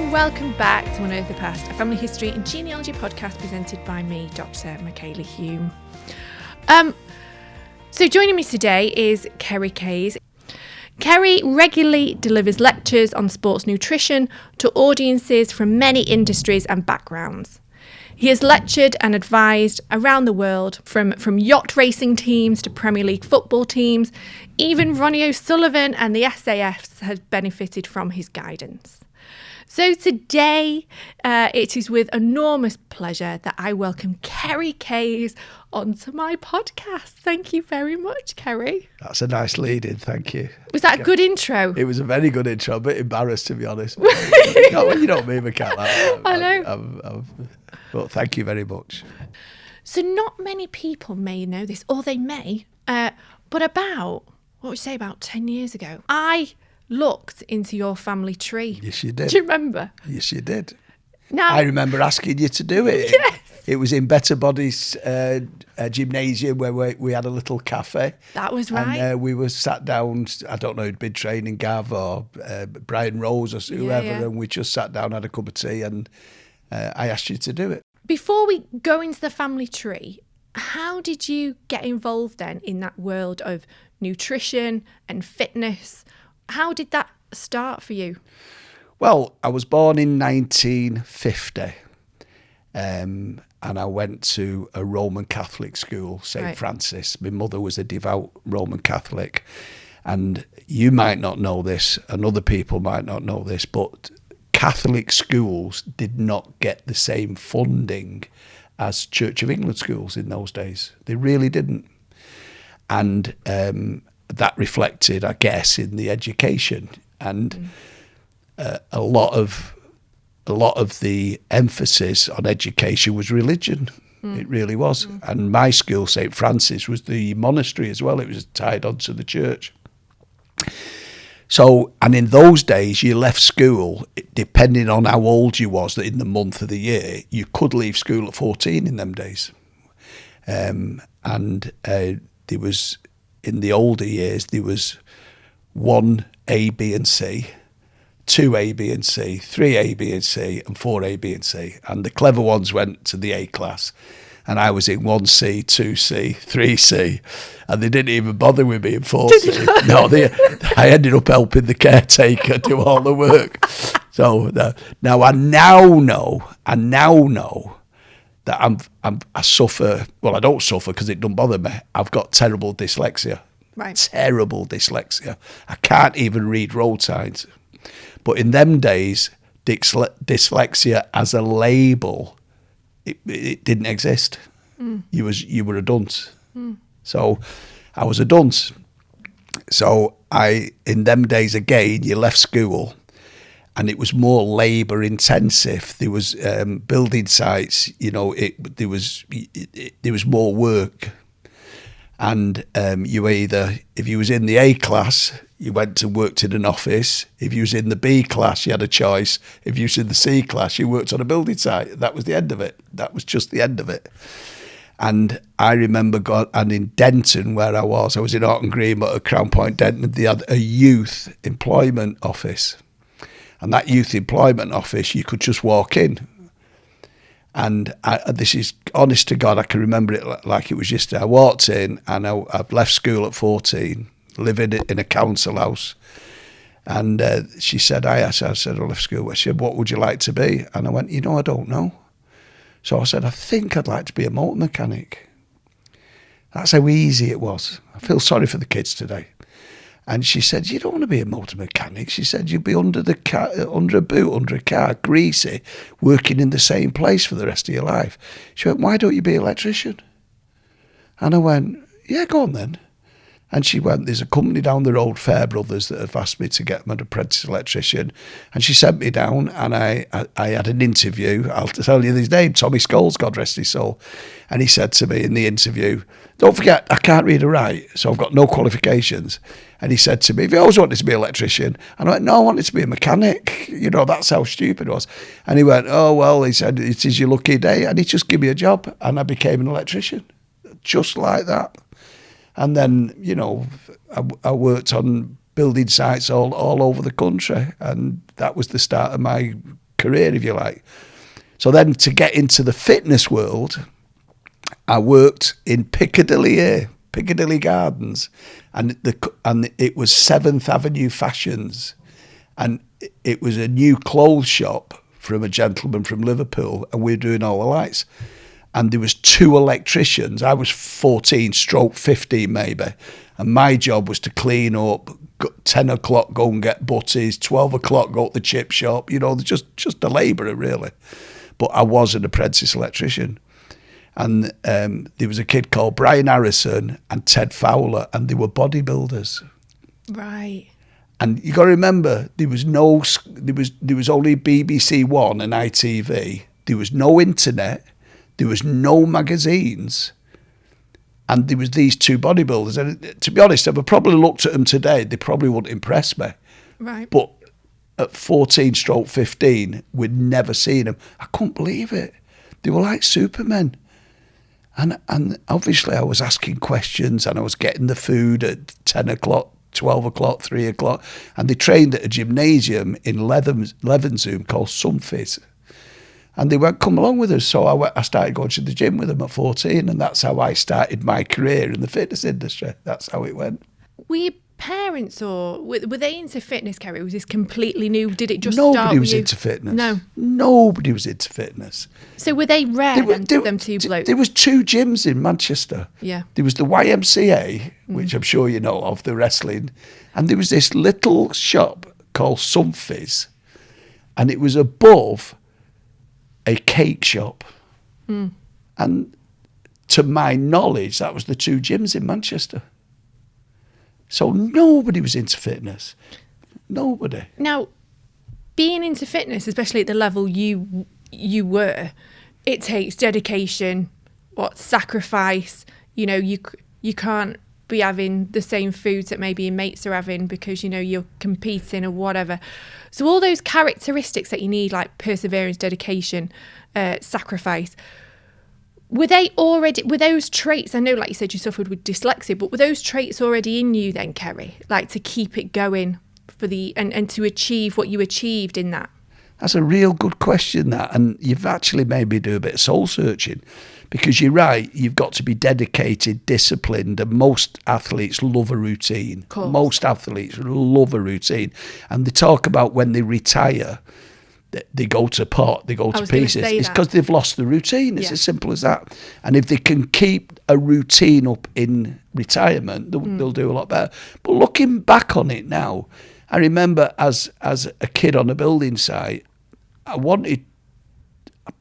and welcome back to Unearthed, the Past, a family history and genealogy podcast presented by me, Dr. Michala Hulme. So joining me today is Kerry Kayes. Kerry regularly delivers lectures on sports nutrition to audiences from many industries and backgrounds. He has lectured and advised around the world, from yacht racing teams to Premier League football teams. Even Ronnie O'Sullivan and the SAFs have benefited from his guidance. So today, it is with enormous pleasure that I welcome Kerry Kayes onto my podcast. Thank you very much, Kerry. That's a nice lead-in, thank you. Was that a good intro? It was a very good intro. I'm a bit embarrassed, to be honest. You know me, Michala. I know. But thank you very much. So not many people may know this, or they may, but about 10 years ago, I looked into your family tree. Yes, you did. Do you remember? Yes, you did. Now, I remember asking you to do it. Yes. It was in Better Bodies gymnasium where we had a little cafe. That was right. And we were sat down, I don't know who'd been training, Gav or Brian Rose or whoever, and we just sat down, had a cup of tea, and I asked you to do it. Before we go into the family tree, how did you get involved then in that world of nutrition and fitness? How did that start for you? Well, I was born in 1950, and I went to a Roman Catholic school, St. Francis. My mother was a devout Roman Catholic, and you might not know this, and other people might not know this, but Catholic schools did not get the same funding as Church of England schools in those days. They really didn't. And that reflected, I guess, in the education, and a lot of the emphasis on education was religion. It really was. And my school, St. Francis, was the monastery as well. It was tied onto the church. So, and in those days, you left school, depending on how old you was in the month of the year, you could leave school at 14 in them days. There was, in the older years, there was 1 A, B and C, 2 A, B and C, 3 A, B and C, and 4 A, B and C. And the clever ones went to the A class. And I was in 1C, 2C, 3C, and they didn't even bother with me in 4C. No, I ended up helping the caretaker do all the work. So now I know that I suffer. Well, I don't suffer because it doesn't bother me. I've got terrible dyslexia. Right. Terrible dyslexia. I can't even read road signs. But in them days, dyslexia as a label, it didn't exist. You were a dunce. So I was a dunce. So in them days again, you left school and it was more labour intensive. There was building sites, there was more work. And you either, if you was in the A class, you went to worked in an office. If you was in the B class, you had a choice. If you was in the C class, you worked on a building site. That was the end of it. That was just the end of it. And I remember and in Denton, where I was in Orton Green, but at Crown Point Denton, they had a youth employment office. And that youth employment office, you could just walk in. And this is honest to God, I can remember it like it was yesterday. I walked in and I've left school at 14, living in a council house. And she said, I said, I left school. She said, what would you like to be? And I went, I don't know. So I said, I think I'd like to be a motor mechanic. That's how easy it was. I feel sorry for the kids today. And she said, you don't want to be a motor mechanic. She said, you'd be under a boot, under a car, greasy, working in the same place for the rest of your life. She went, why don't you be an electrician? And I went, yeah, go on then. And she went, there's a company down the road, Fair Brothers, that have asked me to get them an apprentice electrician. And she sent me down and I had an interview. I'll tell you his name, Tommy Scholes, God rest his soul. And he said to me in the interview, don't forget, I can't read or write, so I've got no qualifications. And he said to me, have you always wanted to be an electrician? And I went, no, I wanted to be a mechanic. That's how stupid it was. And he went, oh, well, he said, it is your lucky day. And he just gave me a job and I became an electrician, just like that. And then, I worked on building sites all over the country. And that was the start of my career, if you like. So then to get into the fitness world, I worked in Piccadilly Gardens, and it was 7th Avenue Fashions, and it was a new clothes shop from a gentleman from Liverpool, and we were doing all the lights. And there was 2 electricians. I was 14/15 maybe, and my job was to clean up. 10 o'clock go and get butties, 12 o'clock go to the chip shop. Just a labourer really. But I was an apprentice electrician. And there was a kid called Brian Harrison and Ted Fowler, and they were bodybuilders. Right. And you got to remember, there was only BBC One and ITV. There was no internet. There was no magazines. And there was these 2 bodybuilders. And to be honest, if I probably looked at them today, they probably wouldn't impress me. Right. But at 14/15, we'd never seen them. I couldn't believe it. They were like supermen. And obviously I was asking questions, and I was getting the food at 10 o'clock, 12 o'clock, 3 o'clock. And they trained at a gymnasium in Levenshulme called Sunfizz. And they went, come along with us. So I started going to the gym with them at 14, and that's how I started my career in the fitness industry. That's how it went. Were your parents or were they into fitness, Kerry? Was this completely new? Did it just start Nobody with was you? into fitness. No. Nobody was into fitness. So were they rare, them 2 blokes? There was 2 gyms in Manchester. Yeah. There was the YMCA, which I'm sure you know of, the wrestling, and there was this little shop called Sunfizz, and it was above a cake shop. And to my knowledge, that was the 2 gyms in Manchester. So nobody was into fitness. Nobody. Now, being into fitness, especially at the level you were, it takes dedication, sacrifice. You can't be having the same foods that maybe your mates are having because, you're competing or whatever. So all those characteristics that you need, like perseverance, dedication, sacrifice, were those traits, I know like you said you suffered with dyslexia, but were those traits already in you then, Kerry? Like to keep it going and to achieve what you achieved in that? That's a real good question, that. And you've actually made me do a bit of soul searching, because you're right, you've got to be dedicated, disciplined, and most athletes love a routine. Most athletes love a routine. And they talk about when they retire, they go to pot, they go to pieces. It's because they've lost the routine. It's as simple as that. And if they can keep a routine up in retirement, they'll do a lot better. But looking back on it now, I remember as a kid on a building site, I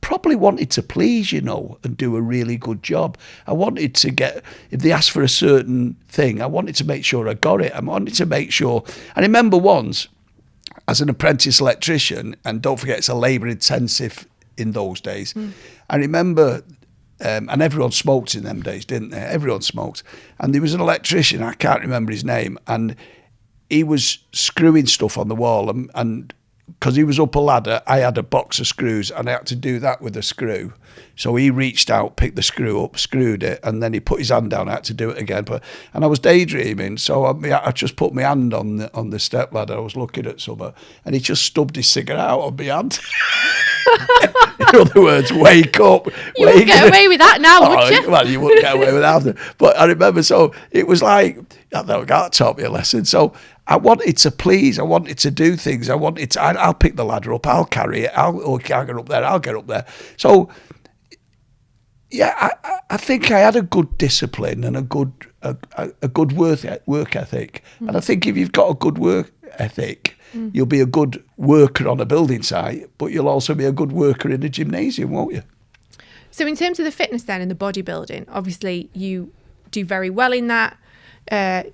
probably wanted to please, and do a really good job. I wanted to get, if they asked for a certain thing, I wanted to make sure I got it. I wanted to make sure. I remember once, as an apprentice electrician, and don't forget it's a labour intensive in those days, I remember, and everyone smoked in them days, didn't they? Everyone smoked. And there was an electrician, I can't remember his name, and he was screwing stuff on the wall, and because he was up a ladder, I had a box of screws, and I had to do that with a screw. So he reached out, picked the screw up, screwed it, and then he put his hand down. I had to do it again. And I was daydreaming, so I just put my hand on the step ladder. I was looking at something, and he just stubbed his cigarette out on my hand. In other words, wake up. You wouldn't get away with that now, would you? Well, you wouldn't get away with that. But I remember, so it was like, that taught me a lesson. So I wanted to please. I wanted to do things. I'll pick the ladder up. I'll carry it. I'll get up there. I'll get up there. So, yeah, I think I had a good discipline and a good work ethic. And I think if you've got a good work ethic, you'll be a good worker on a building site, but you'll also be a good worker in a gymnasium, won't you? So in terms of the fitness then and the bodybuilding, obviously you do very well in that.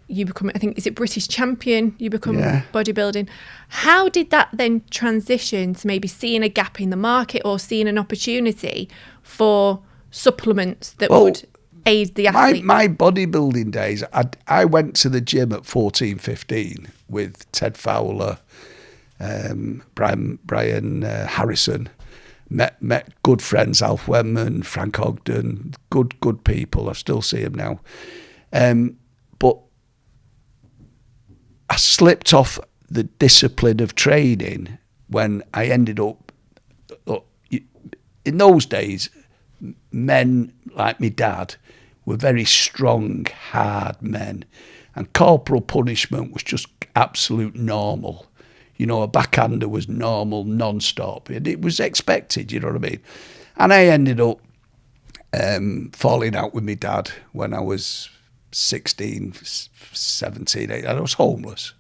You become, I think, is it British champion? You become bodybuilding. How did that then transition to maybe seeing a gap in the market or seeing an opportunity for supplements that would aid the athlete? My bodybuilding days, I went to the gym at 14, 15 with Ted Fowler, Brian Harrison. Met good friends, Alf Wemman, Frank Ogden, good people. I still see them now. But I slipped off the discipline of training when I ended up look, in those days, men like my dad were very strong, hard men, and corporal punishment was just absolute normal. You know, a backhander was normal, non-stop. It was expected, you know what I mean? And I ended up falling out with my dad when I was 16, 17, 18. I was homeless.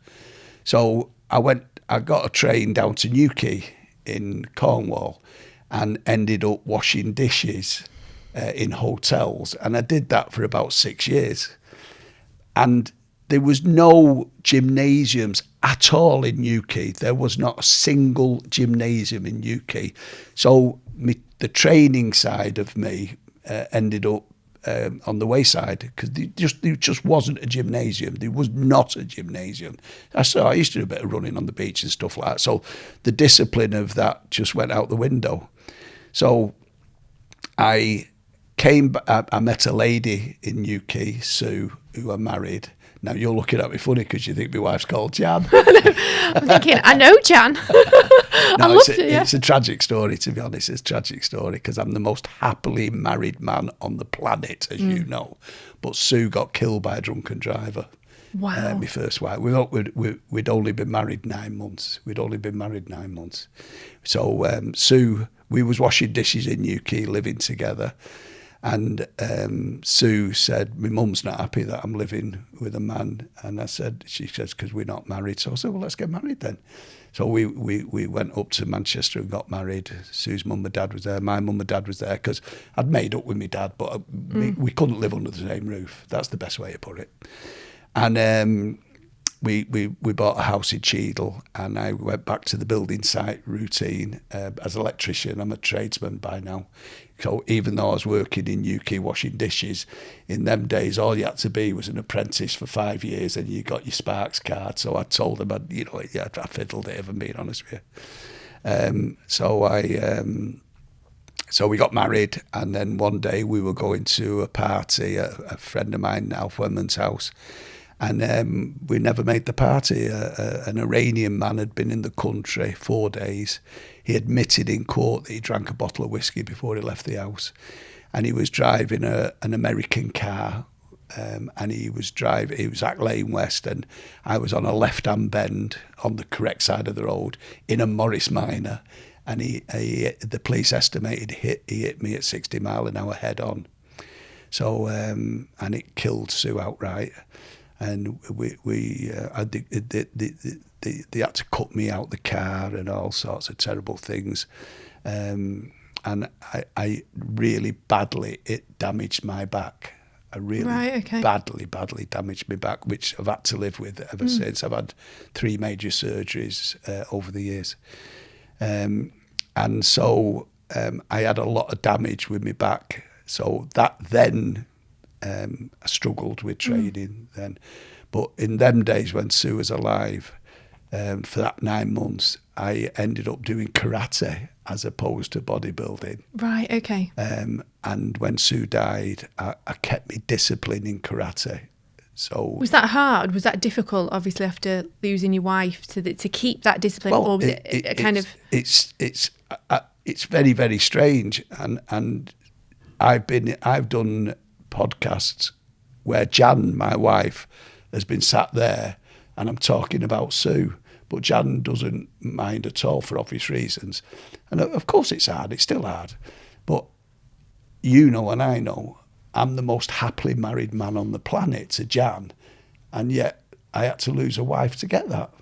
So I got a train down to Newquay in Cornwall and ended up washing dishes in hotels. And I did that for about 6 years. And there was no gymnasiums at all in Newquay. There was not a single gymnasium in Newquay. So the training side of me ended up on the wayside because there just wasn't a gymnasium. There was not a gymnasium. I used to do a bit of running on the beach and stuff like that. So the discipline of that just went out the window. So I met a lady in Newquay, Sue, who I married. Now, you're looking at me funny because you think my wife's called Jan. I'm thinking, I know Jan. No, it's a tragic story, to be honest. It's a tragic story because I'm the most happily married man on the planet, as you know. But Sue got killed by a drunken driver. Wow. My first wife. We'd only been married 9 months. So Sue, we was washing dishes in Newquay, living together. And Sue said, my mum's not happy that I'm living with a man. And she says, because we're not married. So I said, well, let's get married then. So we went up to Manchester and got married. Sue's mum and dad was there. My mum and dad was there because I'd made up with my dad, but we couldn't live under the same roof. That's the best way to put it. And we bought a house in Cheadle, and I went back to the building site routine as an electrician. I'm a tradesman by now. So even though I was working in Newquay washing dishes, in them days all you had to be was an apprentice for 5 years and you got your Sparks card. So I told them, I fiddled it, if I'm being honest with you. So we got married, and then one day we were going to a party at a friend of mine, Alf Wemman's house. And we never made the party. An Iranian man had been in the country 4 days. He admitted in court that he drank a bottle of whiskey before he left the house. And he was driving an American car. And he was at Lane West, and I was on a left-hand bend on the correct side of the road in a Morris Minor. And the police estimated he hit me at 60 mile an hour head on. So, and it killed Sue outright. And they had to cut me out the car and all sorts of terrible things. And I really badly, it damaged my back. I really badly damaged my back, which I've had to live with ever since. I've had 3 major surgeries over the years. And so I had a lot of damage with my back. So that then... I struggled with training then. But in them days when Sue was alive, for that 9 months, I ended up doing karate as opposed to bodybuilding. Right, okay. And when Sue died, I kept me discipline in karate. So was that hard? Was that difficult, obviously, after losing your wife, to keep that discipline? Well, or was it kind of... It's very, very strange. And I've done podcasts where Jan, my wife, has been sat there and I'm talking about Sue, but Jan doesn't mind at all for obvious reasons. And of course it's hard, it's still hard. But you know and I know I'm the most happily married man on the planet to Jan, and yet I had to lose a wife to get that,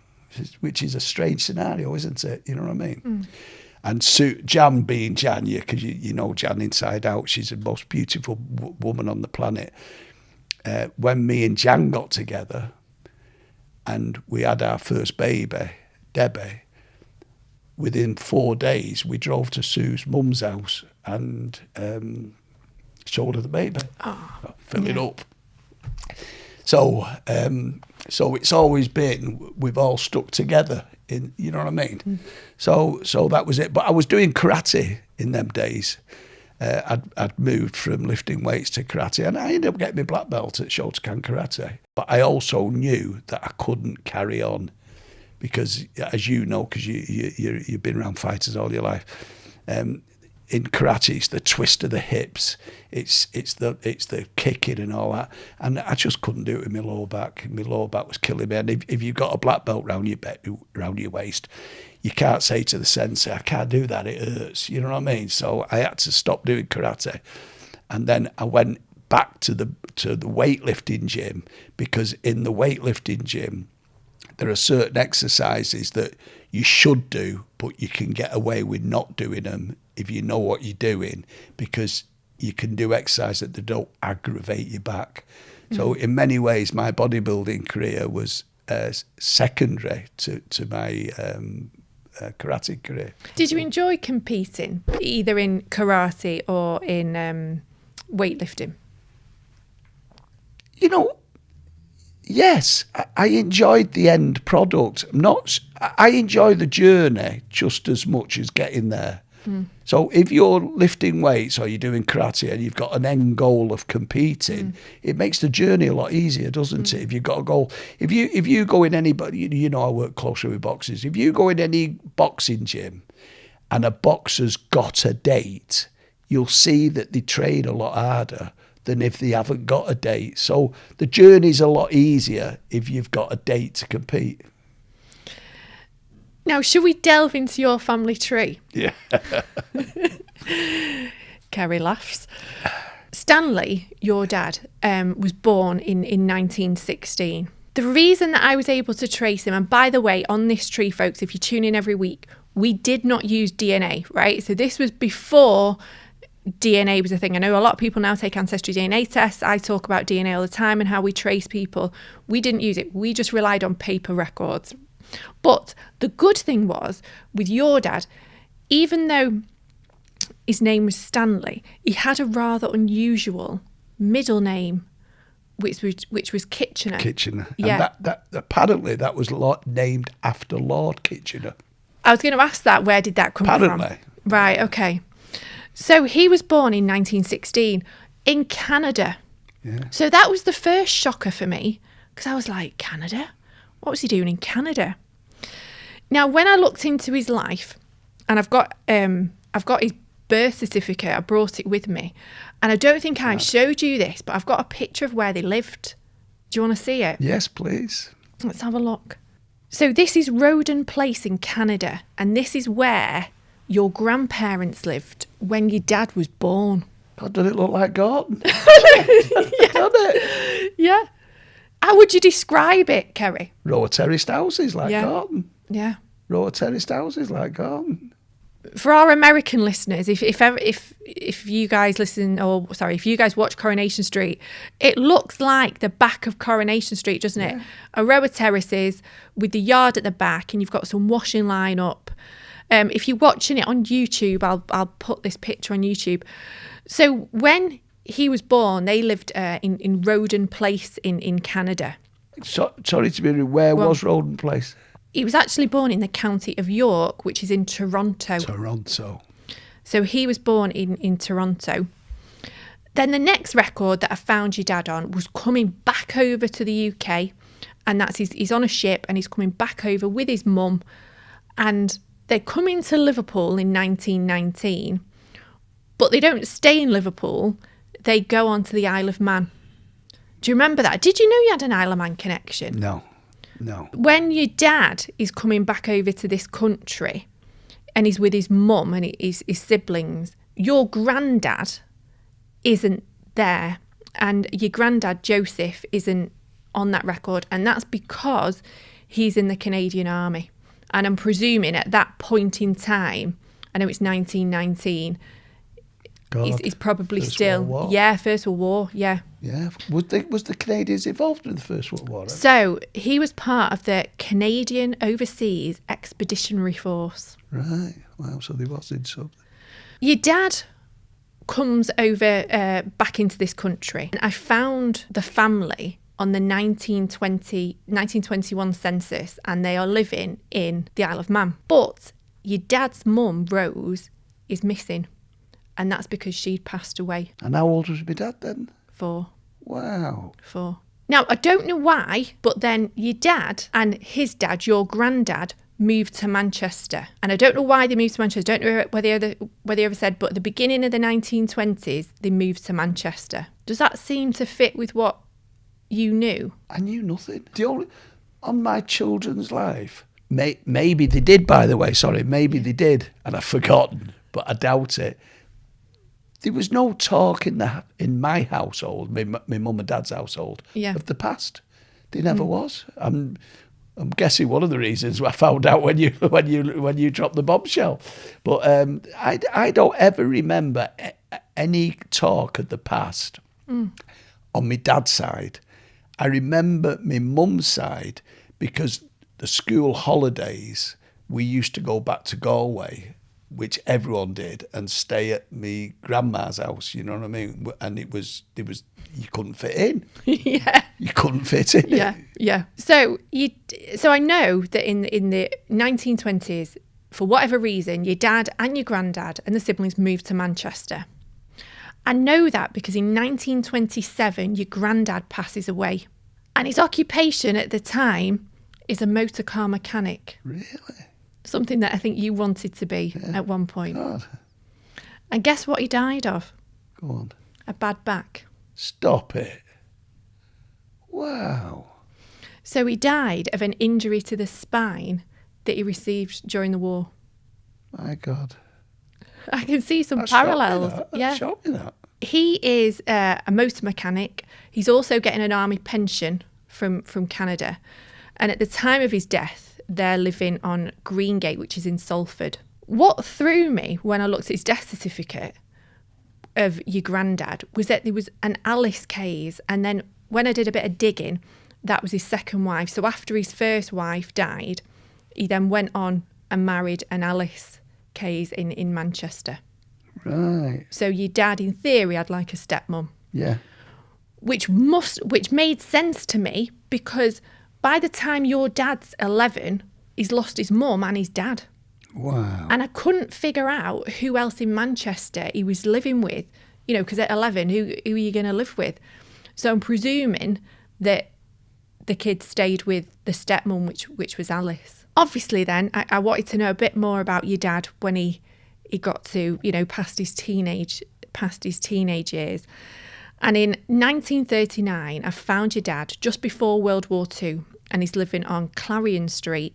which is a strange scenario, isn't it? You know what I mean? And Sue, Jan being Jan, because you know Jan inside out, she's the most beautiful woman on the planet. When me and Jan got together and we had our first baby, Debbie, within 4 days we drove to Sue's mum's house and showed her the baby, fill it up. So it's always been, we've all stuck together. You know what I mean? So that was it. But I was doing karate in them days. I'd moved from lifting weights to karate, and I ended up getting my black belt at Shotokan Karate. But I also knew that I couldn't carry on because, as you know, because you've been around fighters all your life, In karate, it's the twist of the hips, it's the kicking and all that, and I just couldn't do it with my lower back. My lower back was killing me. And if you've got a black belt round your waist, you can't say to the sensei, "I can't do that, it hurts." You know what I mean? So I had to stop doing karate, and then I went back to the weightlifting gym, because in the weightlifting gym there are certain exercises that you should do, but you can get away with not doing them if you know what you're doing, because you can do exercise that don't aggravate your back. So in many ways, my bodybuilding career was secondary to my karate career. Did you enjoy competing, either in karate or in weightlifting? You know, yes, I enjoyed the end product. I enjoy the journey just as much as getting there. So if you're lifting weights or you're doing karate and you've got an end goal of competing, it makes the journey a lot easier, doesn't it? If you've got a goal, if you go in anybody, you know, I work closely with boxers. If you go in any boxing gym and a boxer's got a date, you'll see that they train a lot harder than if they haven't got a date. So the journey's a lot easier if you've got a date to compete. Now, should we delve into your family tree? Yeah. Kerry laughs. Stanley, your dad, was born in 1916. The reason that I was able to trace him, and by the way, on this tree, folks, if you tune in every week, we did not use DNA, right? So this was before DNA was a thing. I know a lot of people now take Ancestry DNA tests. I talk about DNA all the time and how we trace people. We didn't use it. We just relied on paper records. But the good thing was, with your dad, even though his name was Stanley, he had a rather unusual middle name, which was Kitchener. Kitchener. Yeah. And that apparently that was named after Lord Kitchener. I was going to ask that. Where did that come from? Right, okay. So he was born in 1916 in Canada. Yeah. So that was the first shocker for me, because I was like, Canada? What was he doing in Canada? Now, when I looked into his life, and I've got his birth certificate, I brought it with me, and I don't think I showed you this, but I've got a picture of where they lived. Do you want to see it? Yes, please. Let's have a look. So this is Roden Place in Canada, and this is where your grandparents lived when your dad was born. God, does it look like Gorton? Yeah. Doesn't it? Yeah. How would you describe it, Kerry? Row of terraced houses like Gorton. Yeah. Row of terraced houses like Gorton. For our American listeners, if you guys listen, or sorry, if you guys watch Coronation Street, it looks like the back of Coronation Street, doesn't it? A row of terraces with the yard at the back, and you've got some washing line up. If you're watching it on YouTube, I'll put this picture on YouTube. So when he was born, they lived in Roden Place in Canada. Sorry to be rude, where was Roden Place? He was actually born in the county of York, which is in Toronto. Toronto. So he was born in Toronto. Then the next record that I found your dad on was coming back over to the UK, and that's he's on a ship and he's coming back over with his mum, and they're coming to Liverpool in 1919, but they don't stay in Liverpool. They go on to the Isle of Man. Do you remember that? Did you know you had an Isle of Man connection? No. When your dad is coming back over to this country and he's with his mum and his siblings, your granddad isn't there, and your granddad Joseph isn't on that record, and that's because he's in the Canadian Army. And I'm presuming at that point in time, I know it's 1919, he's probably First still... World War. Yeah, First World War, yeah. Yeah. Was the Canadians involved in the First World War? So he was part of the Canadian Overseas Expeditionary Force. Right. Wow, so they was in something. Your dad comes over back into this country. I found the family on the 1921 census, and they are living in the Isle of Man. But your dad's mum, Rose, is missing, and that's because she'd passed away. And how old was my dad then? 4. Wow. 4. Now, I don't know why, but then your dad and his dad, your granddad, moved to Manchester. And I don't know why they moved to Manchester. I don't know whether they ever said, but at the beginning of the 1920s, they moved to Manchester. Does that seem to fit with what you knew? I knew nothing. On my children's life, maybe they did, by the way, sorry, maybe they did, and I've forgotten, but I doubt it. There was no talk in my household, my mum and dad's household, of the past. There never was. I'm guessing one of the reasons I found out when you dropped the bombshell. But I don't ever remember any talk of the past on my dad's side. I remember my mum's side because the school holidays, we used to go back to Galway, which everyone did, and stay at my grandma's house, you know what I mean? And it was you couldn't fit in. Yeah. You couldn't fit in. Yeah. So I know that in the 1920s, for whatever reason, your dad and your granddad and the siblings moved to Manchester. I know that because in 1927, your granddad passes away. And his occupation at the time is a motor car mechanic. Really? Something that I think you wanted to be at one point. God. And guess what he died of? Go on. A bad back. Stop it. Wow. So he died of an injury to the spine that he received during the war. My God. I can see some That's parallels. Shocking, that. He is a motor mechanic. He's also getting an army pension from Canada. And at the time of his death, they're living on Greengate, which is in Salford. What threw me when I looked at his death certificate of your granddad was that there was an Alice Kayes. And then when I did a bit of digging, that was his second wife. So after his first wife died, he then went on and married an Alice Kayes in Manchester. Right. So your dad, in theory, had like a stepmom. Yeah. Which made sense to me because by the time your dad's 11, he's lost his mum and his dad. Wow. And I couldn't figure out who else in Manchester he was living with, because at 11, who are you going to live with? So I'm presuming that the kid stayed with the stepmom, which was Alice. Obviously then, I wanted to know a bit more about your dad when he got to, past his teenage years. And in 1939, I found your dad just before World War II, and he's living on Clarion Street,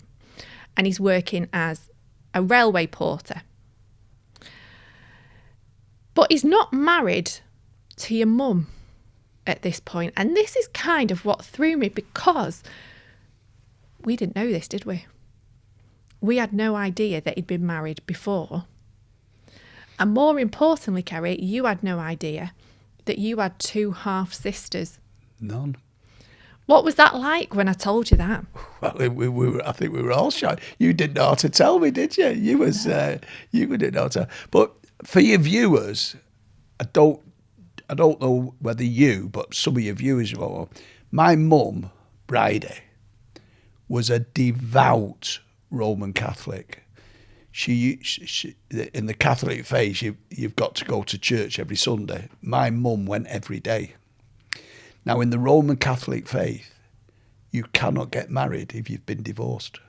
and he's working as a railway porter. But he's not married to your mum at this point. And this is kind of what threw me, because we didn't know this, did we? We had no idea that he'd been married before. And more importantly, Kerry, you had no idea that you had two half-sisters. None. What was that like when I told you that? Well, I think we were all shocked. You didn't know how to tell me, did you? You didn't know how to. But for your viewers, I don't know whether you, but some of your viewers will. My mum, Bridie, was a devout Roman Catholic. She in the Catholic faith, you've got to go to church every Sunday. My mum went every day. Now, in the Roman Catholic faith, you cannot get married if you've been divorced.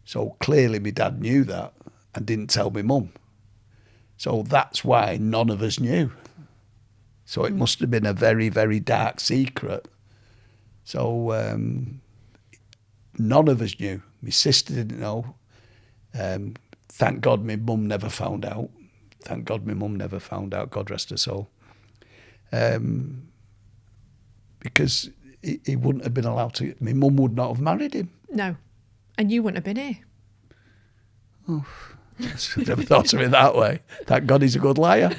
So clearly my dad knew that and didn't tell my mum. So that's why none of us knew. So it must have been a very, very dark secret. So none of us knew. My sister didn't know. Thank God my mum never found out. God rest her soul. Because he wouldn't have been allowed to. My mum would not have married him. No. And you wouldn't have been here. Oh, I never thought of it that way. Thank God he's a good liar.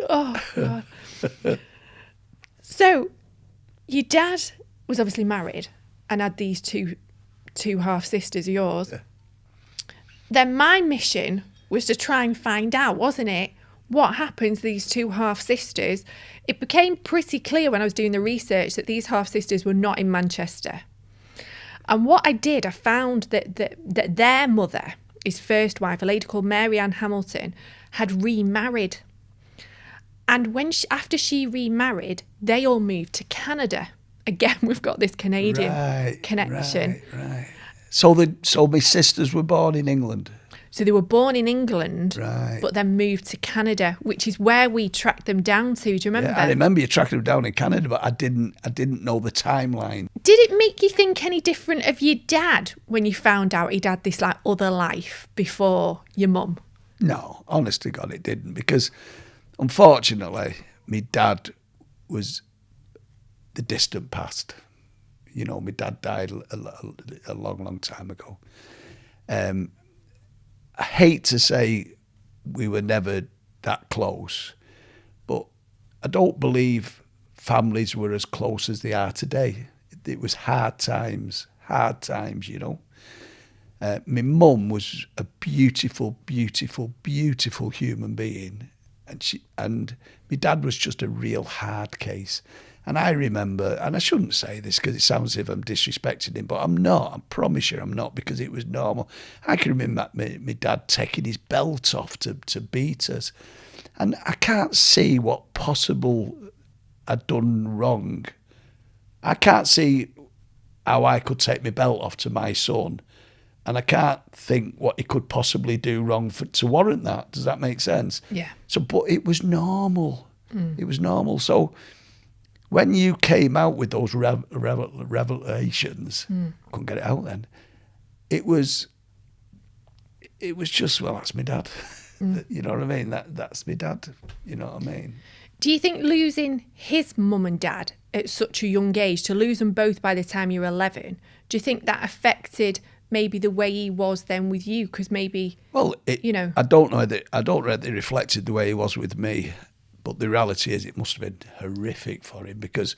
Oh, God. So, your dad was obviously married and had these two half-sisters of yours. Yeah. Then my mission was to try and find out, wasn't it, what happened to these two half-sisters. It became pretty clear when I was doing the research that these half-sisters were not in Manchester. And what I did, I found that their mother, his first wife, a lady called Mary Ann Hamilton, had remarried. And after she remarried, they all moved to Canada. Again, we've got this Canadian connection. Right. So my sisters were born in England. So they were born in England, Right. but then moved to Canada, which is where we tracked them down to. Do you remember? Yeah, I remember you tracking them down in Canada, but I didn't know the timeline. Did it make you think any different of your dad when you found out he'd had this like other life before your mum? No, honest to God, it didn't, because unfortunately, my dad was the distant past. You know, my dad died a long, long time ago. I hate to say we were never that close, but I don't believe families were as close as they are today. It was hard times, you know. My mum was a beautiful, beautiful, beautiful human being, and my dad was just a real hard case. And I remember, and I shouldn't say this because it sounds as if I'm disrespecting him, but I'm not. I promise you I'm not, because it was normal. I can remember my dad taking his belt off to beat us. And I can't see what possible I'd done wrong. I can't see how I could take my belt off to my son. And I can't think what he could possibly do wrong to warrant that. Does that make sense? Yeah. So, but it was normal. It was normal. So when you came out with those revelations, couldn't get it out then, it was just, well, that's my dad. You know what I mean? That's my dad. You know what I mean? Do you think losing his mum and dad at such a young age, to lose them both by the time you were 11, do you think that affected maybe the way he was then with you? Because maybe, well, you know, I don't know that it reflected the way he was with me, but the reality is it must have been horrific for him, because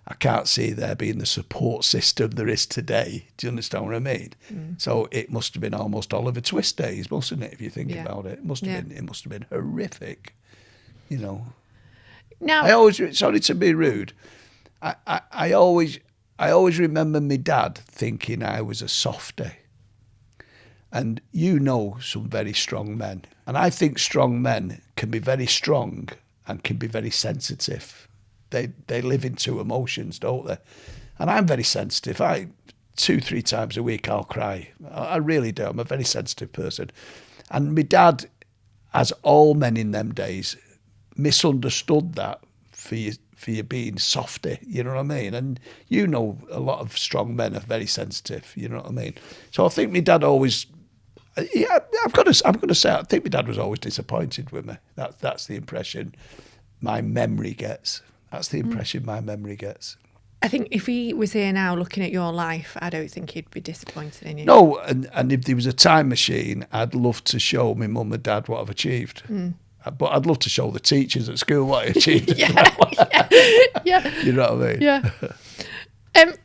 I can't see there being the support system there is today. Do you understand what I mean? So it must have been almost Oliver Twist days, mustn't it? If you think about it, it must have been horrific. You know. now I always, sorry to be rude, I always remember my dad thinking I was a softie. And you know some very strong men. And I think strong men can be very strong and can be very sensitive. They live into emotions, don't they? And I'm very sensitive. 2-3 times a week I'll cry. I really do. I'm a very sensitive person. And my dad, as all men in them days, misunderstood that for you being softy, you know what I mean? And you know a lot of strong men are very sensitive, you know what I mean? So I think my dad always, I'm going to say, I think my dad was always disappointed with me. That's the impression my memory gets. That's the impression my memory gets. I think if he was here now looking at your life, I don't think he'd be disappointed in you. No, and if there was a time machine, I'd love to show my mum and dad what I've achieved. But I'd love to show the teachers at school what I achieved. Yeah. You know what I mean? Yeah.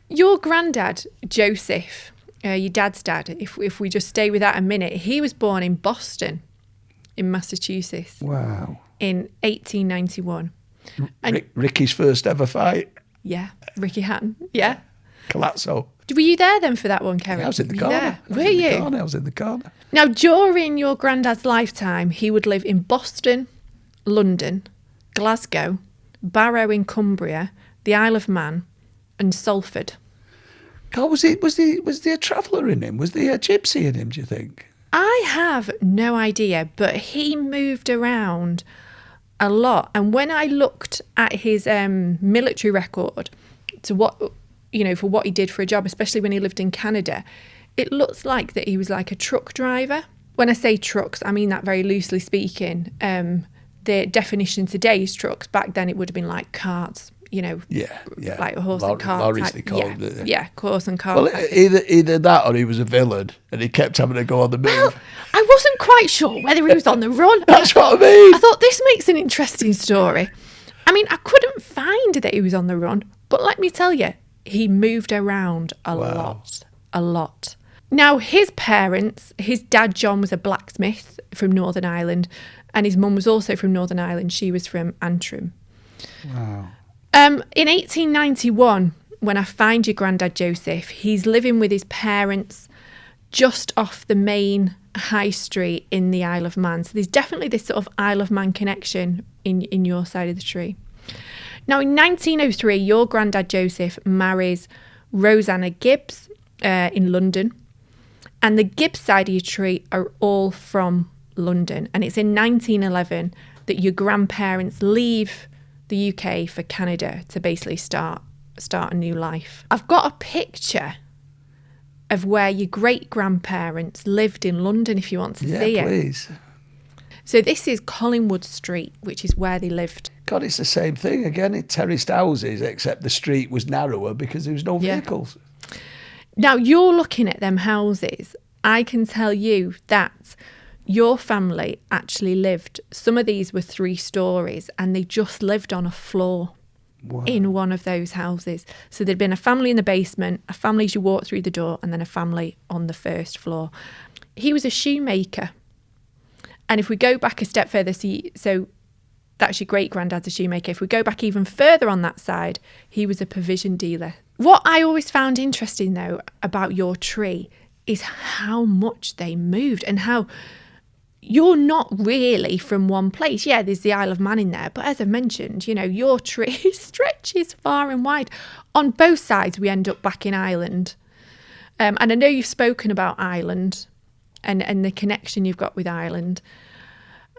Your granddad, Joseph, your dad's dad, if we just stay with that a minute, he was born in Boston, in Massachusetts. Wow. In 1891. And Ricky's first ever fight. yeah, Ricky Hatton. Yeah. Colazzo. Were you there then for that one, Kerry? Yeah, I was in the Were you corner. there? Were you? I was in the corner. Now, during your granddad's lifetime, he would live in Boston, London, Glasgow, Barrow in Cumbria, the Isle of Man, and Salford. God, was there a traveller in him? Was there a gypsy in him, do you think? I have no idea, but he moved around a lot. And when I looked at his military record to what, you know, for what he did for a job, especially when he lived in Canada, it looks like that he was like a truck driver. When I say trucks, I mean that very loosely speaking. The definition today is trucks. Back then it would have been like carts, you know, like a horse and cart. Lorries, type. they called it. Yeah, horse and cart. Well, either that or he was a villain and he kept having to go on the move. Well, I wasn't quite sure whether he was on the run. That's what I mean. I thought this makes an interesting story. I mean, I couldn't find that he was on the run, but let me tell you, he moved around a lot. Now, his parents, his dad, John, was a blacksmith from Northern Ireland, and his mum was also from Northern Ireland. She was from Antrim. Wow. In 1891, when I find your granddad Joseph, he's living with his parents just off the main high street in the Isle of Man. So there's definitely this sort of Isle of Man connection in your side of the tree. Now, in 1903, your granddad Joseph marries Rosanna Gibbs in London. And the Gibbs side of your tree are all from London. And it's in 1911 that your grandparents leave the UK for Canada to basically start a new life. I've got a picture of where your great-grandparents lived in London, if you want to see it. Yeah, please. So this is Collingwood Street, which is where they lived. God, it's the same thing again. It terraced houses, except the street was narrower because there was no vehicles. Now, you're looking at them houses. I can tell you that your family actually lived, some of these were 3 stories, and they just lived on a floor. Wow. In one of those houses. So there'd been a family in the basement, a family as you walk through the door, and then a family on the first floor. He was a shoemaker. And if we go back a step further, so that's your great-granddad's a shoemaker. If we go back even further on that side, he was a provision dealer. What I always found interesting, though, about your tree is how much they moved and how you're not really from one place. Yeah, there's the Isle of Man in there. But as I mentioned, you know, your tree stretches far and wide. On both sides, we end up back in Ireland. And I know you've spoken about Ireland and the connection you've got with Ireland.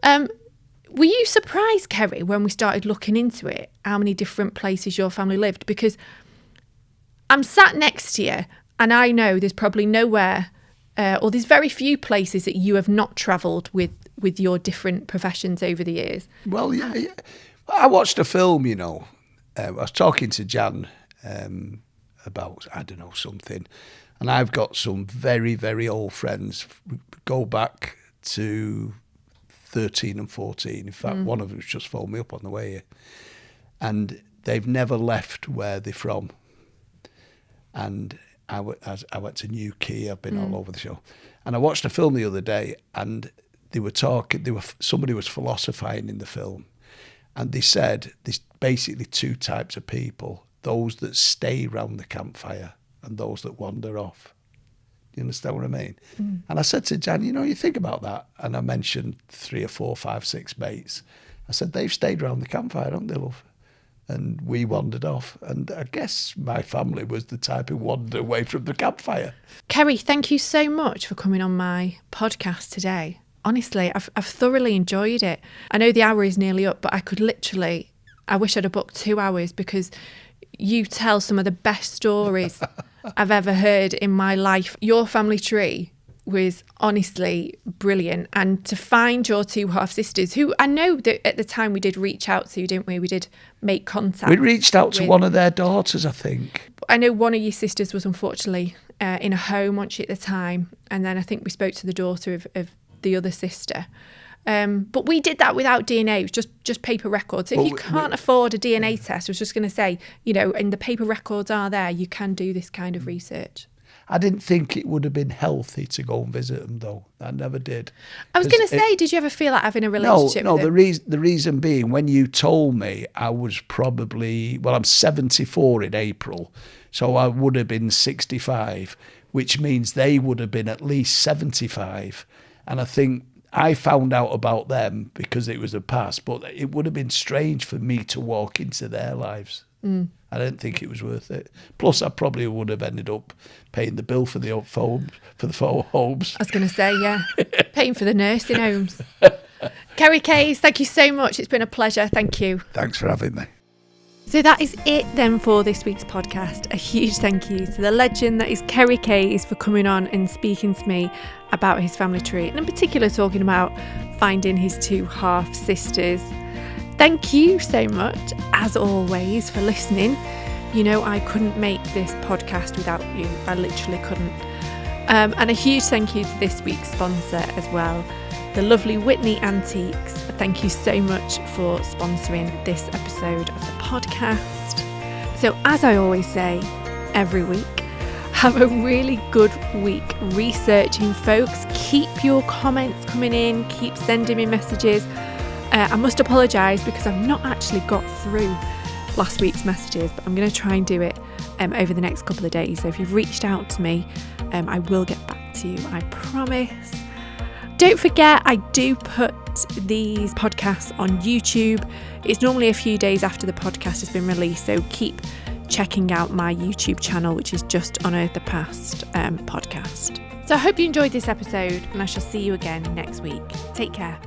Were you surprised, Kerry, when we started looking into it, how many different places your family lived? Because I'm sat next to you and I know there's probably nowhere or there's very few places that you have not travelled with your different professions over the years. Well, yeah. I watched a film, you know. I was talking to Jan about, I don't know, something. And I've got some very, very old friends, go back to 13 and 14. In fact, one of them's just phoned me up on the way here. And they've never left where they're from. And I went to Newquay, I've been all over the show. And I watched a film the other day and they were talking, somebody was philosophizing in the film. And they said there's basically 2 types of people, those that stay round the campfire and those that wander off. Do you understand what I mean? And I said to Jan, you know, you think about that. And I mentioned 3 or 4, 5, 6 mates. I said, they've stayed round the campfire, haven't they, love? And we wandered off. And I guess my family was the type who wandered away from the campfire. Kerry, thank you so much for coming on my podcast today. Honestly, I've thoroughly enjoyed it. I know the hour is nearly up, but I wish I'd have booked 2 hours because you tell some of the best stories I've ever heard in my life. Your family tree was honestly brilliant. And to find your 2 half-sisters, who I know that at the time we did reach out to, didn't we? We did make contact. We reached out to one of their daughters, I think. I know one of your sisters was unfortunately in a home, wasn't she, at the time? And then I think we spoke to the daughter of the other sister. But we did that without DNA. It was just paper records. So if you can't afford a DNA test, I was just going to say, you know, and the paper records are there, you can do this kind of research. I didn't think it would have been healthy to go and visit them, though. I never did. I was going to say, did you ever feel like having a relationship with them? No, the reason being, when you told me, I was probably, I'm 74 in April, so I would have been 65, which means they would have been at least 75. And I think I found out about them because it was a past, but it would have been strange for me to walk into their lives. I didn't think it was worth it. Plus, I probably would have ended up paying the bill for the homes. I was going to say, yeah, paying for the nursing homes. Kerry Kayes, thank you so much. It's been a pleasure. Thank you. Thanks for having me. So that is it then for this week's podcast. A huge thank you to the legend that is Kerry Kayes for coming on and speaking to me about his family tree, and in particular talking about finding his 2 half-sisters. Thank you so much, as always, for listening. You know, I couldn't make this podcast without you. I literally couldn't. And a huge thank you to this week's sponsor as well, the lovely Whitney Antiques. Thank you so much for sponsoring this episode of the podcast. So, as I always say every week, have a really good week researching, folks. Keep your comments coming in. Keep sending me messages. I must apologise because I've not actually got through last week's messages, but I'm going to try and do it over the next couple of days. So if you've reached out to me, I will get back back to you, I promise. Don't forget, I do put these podcasts on YouTube. It's normally a few days after the podcast has been released, so keep checking out my YouTube channel, which is just Unearthed the Past podcast. So I hope you enjoyed this episode, and I shall see you again next week. Take care.